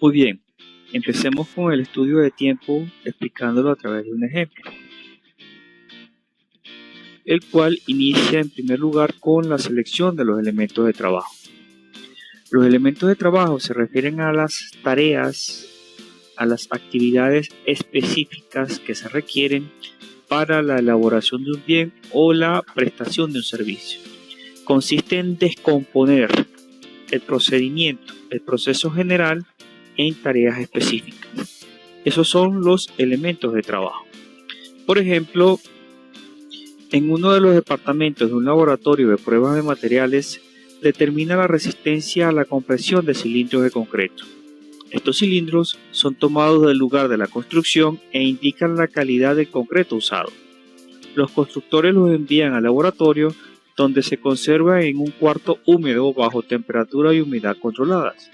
Muy bien, empecemos con el estudio de tiempo explicándolo a través de un ejemplo, el cual inicia en primer lugar con la selección de los elementos de trabajo. Los elementos de trabajo se refieren a las tareas, a las actividades específicas que se requieren para la elaboración de un bien o la prestación de un servicio. Consiste en descomponer el procedimiento, el proceso general en tareas específicas. Esos son los elementos de trabajo. Por ejemplo, en uno de los departamentos de un laboratorio de pruebas de materiales, determina la resistencia a la compresión de cilindros de concreto. Estos cilindros son tomados del lugar de la construcción e indican la calidad del concreto usado. Los constructores los envían al laboratorio, donde se conserva en un cuarto húmedo bajo temperatura y humedad controladas.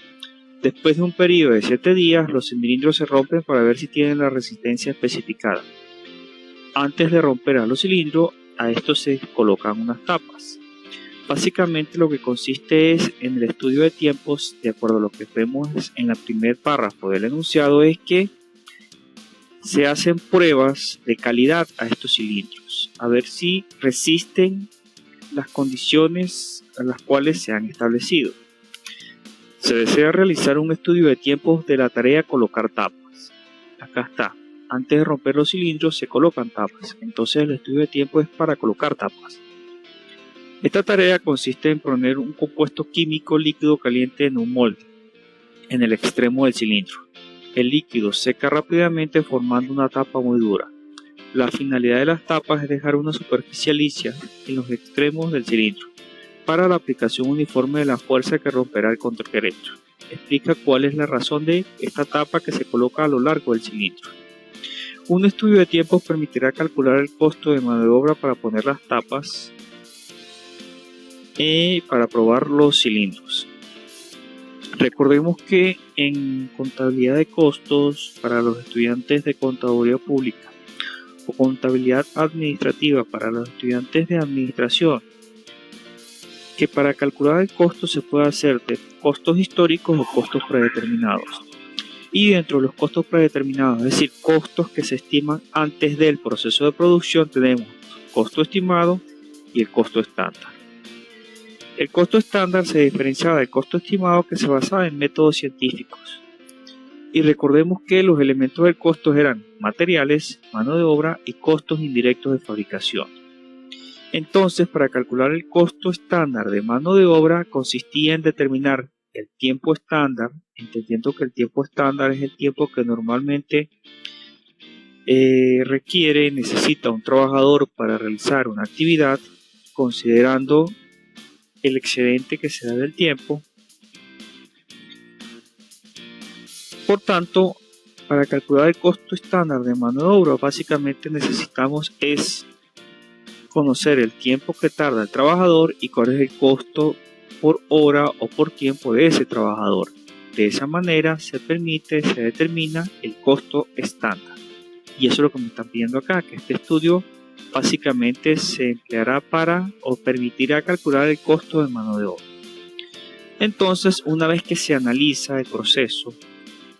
Después de un periodo de 7 días, los cilindros se rompen para ver si tienen la resistencia especificada. Antes de romper a los cilindros, a estos se colocan unas tapas. Básicamente lo que consiste es en el estudio de tiempos, de acuerdo a lo que vemos en el primer párrafo del enunciado, es que se hacen pruebas de calidad a estos cilindros, a ver si resisten las condiciones a las cuales se han establecido. Se desea realizar un estudio de tiempos de la tarea colocar tapas. Acá está. Antes de romper los cilindros se colocan tapas. Entonces el estudio de tiempo es para colocar tapas. Esta tarea consiste en poner un compuesto químico líquido caliente en un molde, en el extremo del cilindro. El líquido seca rápidamente formando una tapa muy dura. La finalidad de las tapas es dejar una superficie lisa en los extremos del cilindro, para la aplicación uniforme de la fuerza que romperá el concreto. Explica cuál es la razón de esta tapa que se coloca a lo largo del cilindro. Un estudio de tiempos permitirá calcular el costo de mano de obra para poner las tapas para probar los cilindros. Recordemos que en contabilidad de costos para los estudiantes de contaduría pública o contabilidad administrativa para los estudiantes de administración, que para calcular el costo se puede hacer de costos históricos o costos predeterminados. Y dentro de los costos predeterminados, es decir, costos que se estiman antes del proceso de producción, tenemos costo estimado y el costo estándar. El costo estándar se diferenciaba del costo estimado, que se basaba en métodos científicos. Y recordemos que los elementos del costo eran materiales, mano de obra y costos indirectos de fabricación. Entonces, para calcular el costo estándar de mano de obra, consistía en determinar el tiempo estándar, entendiendo que el tiempo estándar es el tiempo que normalmente necesita un trabajador para realizar una actividad, considerando el excedente que se da del tiempo. Por tanto, para calcular el costo estándar de mano de obra, básicamente necesitamos conocer el tiempo que tarda el trabajador y cuál es el costo por hora o por tiempo de ese trabajador. De esa manera se determina el costo estándar. Y eso es lo que me están pidiendo acá, que este estudio básicamente se empleará para o permitirá calcular el costo de mano de obra. Entonces, una vez que se analiza el proceso,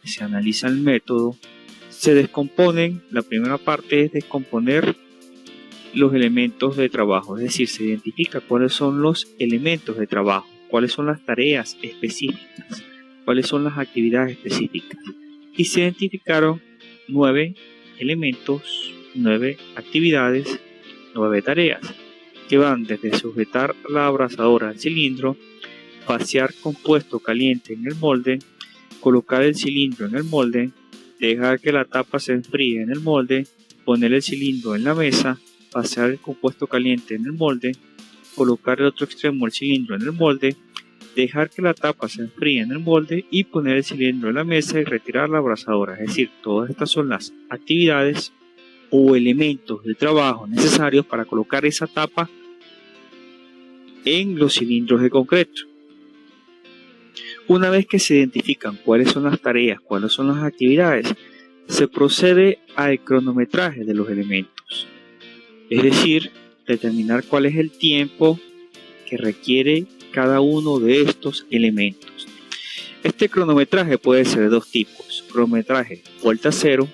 se analiza el método, se descomponen. La primera parte es descomponer los elementos de trabajo, es decir, se identifica cuáles son los elementos de trabajo, cuáles son las tareas específicas, cuáles son las actividades específicas. Y se identificaron 9 elementos, 9 actividades, 9 tareas, que van desde sujetar la abrazadora al cilindro, vaciar compuesto caliente en el molde, colocar el cilindro en el molde, dejar que la tapa se enfríe en el molde, poner el cilindro en la mesa, vaciar el compuesto caliente en el molde, colocar el otro extremo del cilindro en el molde, dejar que la tapa se enfríe en el molde y poner el cilindro en la mesa y retirar la abrazadora. Es decir, todas estas son las actividades o elementos de trabajo necesarios para colocar esa tapa en los cilindros de concreto. Una vez que se identifican cuáles son las tareas, cuáles son las actividades, se procede al cronometraje de los elementos. Es decir, determinar cuál es el tiempo que requiere cada uno de estos elementos. Este cronometraje puede ser de dos tipos: cronometraje vuelta cero,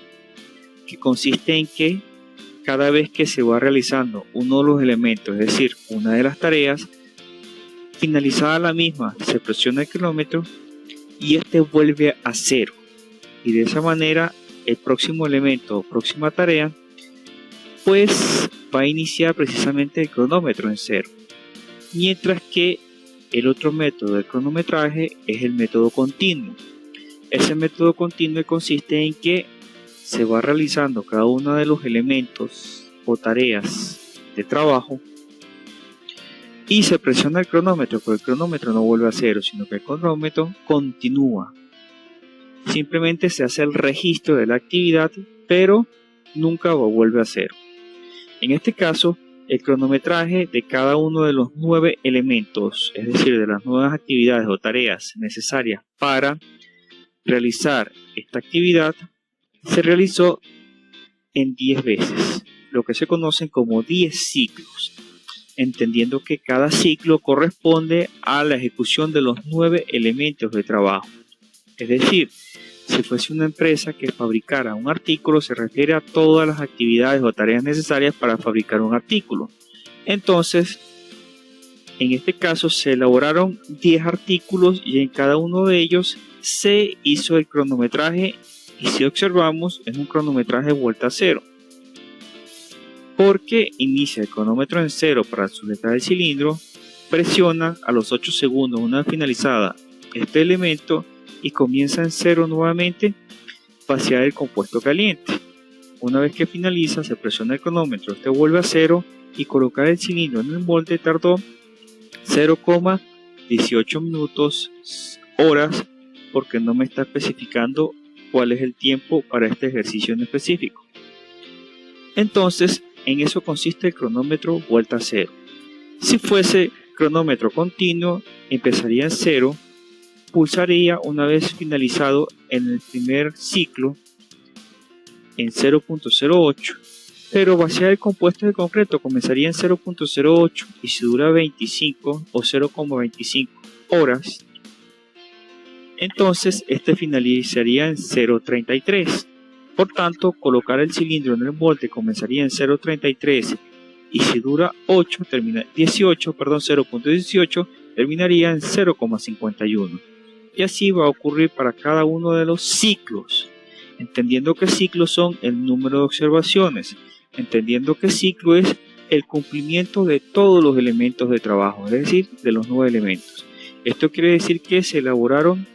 que consiste en que cada vez que se va realizando uno de los elementos, es decir, una de las tareas, finalizada la misma, se presiona el cronómetro y este vuelve a cero. Y de esa manera, el próximo elemento o próxima tarea, pues va a iniciar precisamente el cronómetro en cero. Mientras que el otro método de cronometraje es el método continuo. Ese método continuo consiste en que se va realizando cada uno de los elementos o tareas de trabajo y se presiona el cronómetro, pero el cronómetro no vuelve a cero, sino que el cronómetro continúa. Simplemente se hace el registro de la actividad, pero nunca vuelve a cero. En este caso, el cronometraje de cada uno de los 9 elementos, es decir, de las nuevas actividades o tareas necesarias para realizar esta actividad, se realizó en 10 veces, lo que se conocen como 10 ciclos, entendiendo que cada ciclo corresponde a la ejecución de los 9 elementos de trabajo. Es decir, si fuese una empresa que fabricara un artículo, se refiere a todas las actividades o tareas necesarias para fabricar un artículo. Entonces, en este caso se elaboraron 10 artículos y en cada uno de ellos se hizo el cronometraje, y si observamos es un cronometraje vuelta a cero, porque inicia el cronómetro en cero para sujetar el cilindro, presiona a los 8 segundos una vez finalizada este elemento y comienza en cero nuevamente, vaciar el compuesto caliente. Una vez que finaliza, se presiona el cronómetro, este vuelve a cero y colocar el cilindro en el molde tardó 0,18 minutos horas, porque no me está especificando cuál es el tiempo para este ejercicio en específico. Entonces, en eso consiste el cronómetro vuelta a cero. Si fuese cronómetro continuo, empezaría en cero, pulsaría una vez finalizado en el primer ciclo en 0.08, pero vaciar el compuesto de concreto comenzaría en 0.08 y si dura 25 o 0,25 horas, entonces este finalizaría en 0.33. Por tanto, colocar el cilindro en el molde comenzaría en 0.33 y si dura 0.18 terminaría en 0,51. Y así va a ocurrir para cada uno de los ciclos, entendiendo que ciclos son el número de observaciones, entendiendo que ciclo es el cumplimiento de todos los elementos de trabajo, es decir, de los 9 elementos. Esto quiere decir que se elaboraron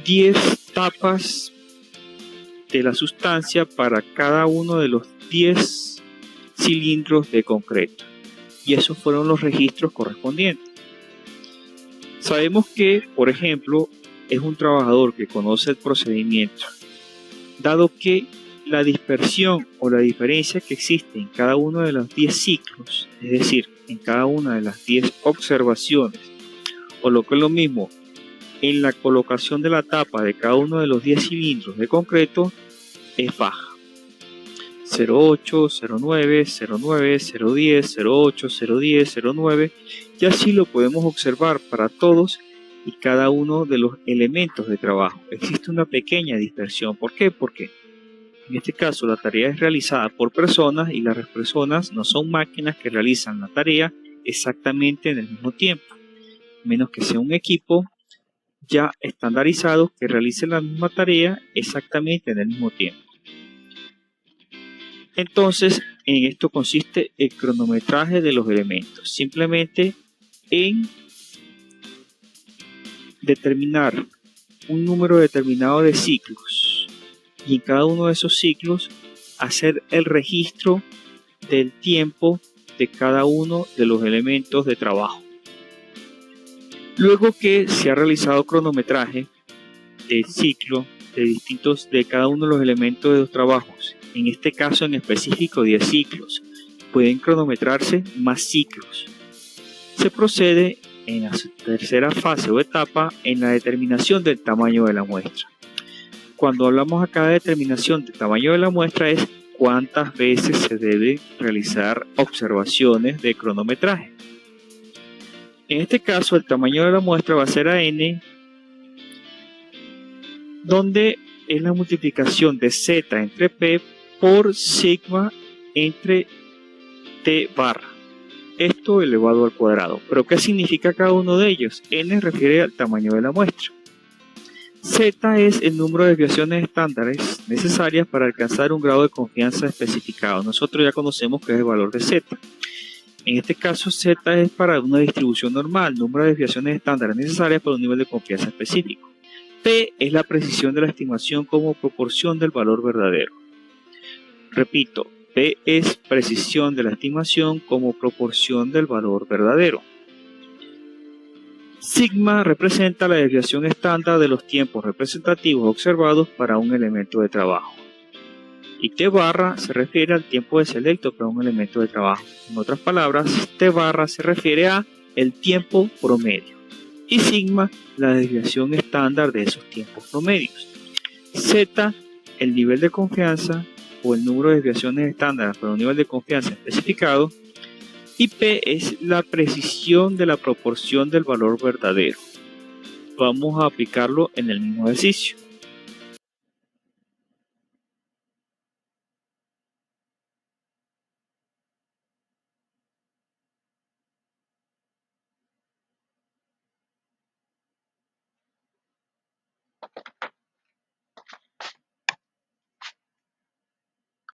10 tapas de la sustancia para cada uno de los 10 cilindros de concreto, y esos fueron los registros correspondientes. Sabemos que, por ejemplo, es un trabajador que conoce el procedimiento, dado que la dispersión o la diferencia que existe en cada uno de los 10 ciclos, es decir, en cada una de las 10 observaciones, o lo que es lo mismo, en la colocación de la tapa de cada uno de los 10 cilindros de concreto, es baja. 0,8, 0,9, 0,9, 0,10, 0,8, 0,10, 0,9, y así lo podemos observar para todos y cada uno de los elementos de trabajo. Existe una pequeña dispersión. ¿Por qué? Porque en este caso la tarea es realizada por personas y las personas no son máquinas que realizan la tarea exactamente en el mismo tiempo, menos que sea un equipo ya estandarizado que realice la misma tarea exactamente en el mismo tiempo. Entonces, en esto consiste el cronometraje de los elementos, simplemente en determinar un número determinado de ciclos y en cada uno de esos ciclos hacer el registro del tiempo de cada uno de los elementos de trabajo. Luego que se ha realizado cronometraje de ciclo de cada uno de los elementos de los trabajos, en este caso en específico 10 ciclos, pueden cronometrarse más ciclos. Se procede en la tercera fase o etapa en la determinación del tamaño de la muestra. Cuando hablamos acá de determinación del tamaño de la muestra es cuántas veces se debe realizar observaciones de cronometraje. En este caso el tamaño de la muestra va a ser a n donde es la multiplicación de Z entre P por sigma entre T barra. Esto elevado al cuadrado. ¿Pero qué significa cada uno de ellos? N refiere al tamaño de la muestra. Z es el número de desviaciones estándares necesarias para alcanzar un grado de confianza especificado. Nosotros ya conocemos que es el valor de Z. En este caso, Z es para una distribución normal, número de desviaciones estándares necesarias para un nivel de confianza específico. P es la precisión de la estimación como proporción del valor verdadero. Repito, P es precisión de la estimación como proporción del valor verdadero. Sigma representa la desviación estándar de los tiempos representativos observados para un elemento de trabajo. Y T barra se refiere al tiempo de selecto para un elemento de trabajo. En otras palabras, T barra se refiere a el tiempo promedio. Y sigma, la desviación estándar de esos tiempos promedios. Z, el nivel de confianza o el número de desviaciones estándar para un nivel de confianza especificado. Y P es la precisión de la proporción del valor verdadero. Vamos a aplicarlo en el mismo ejercicio.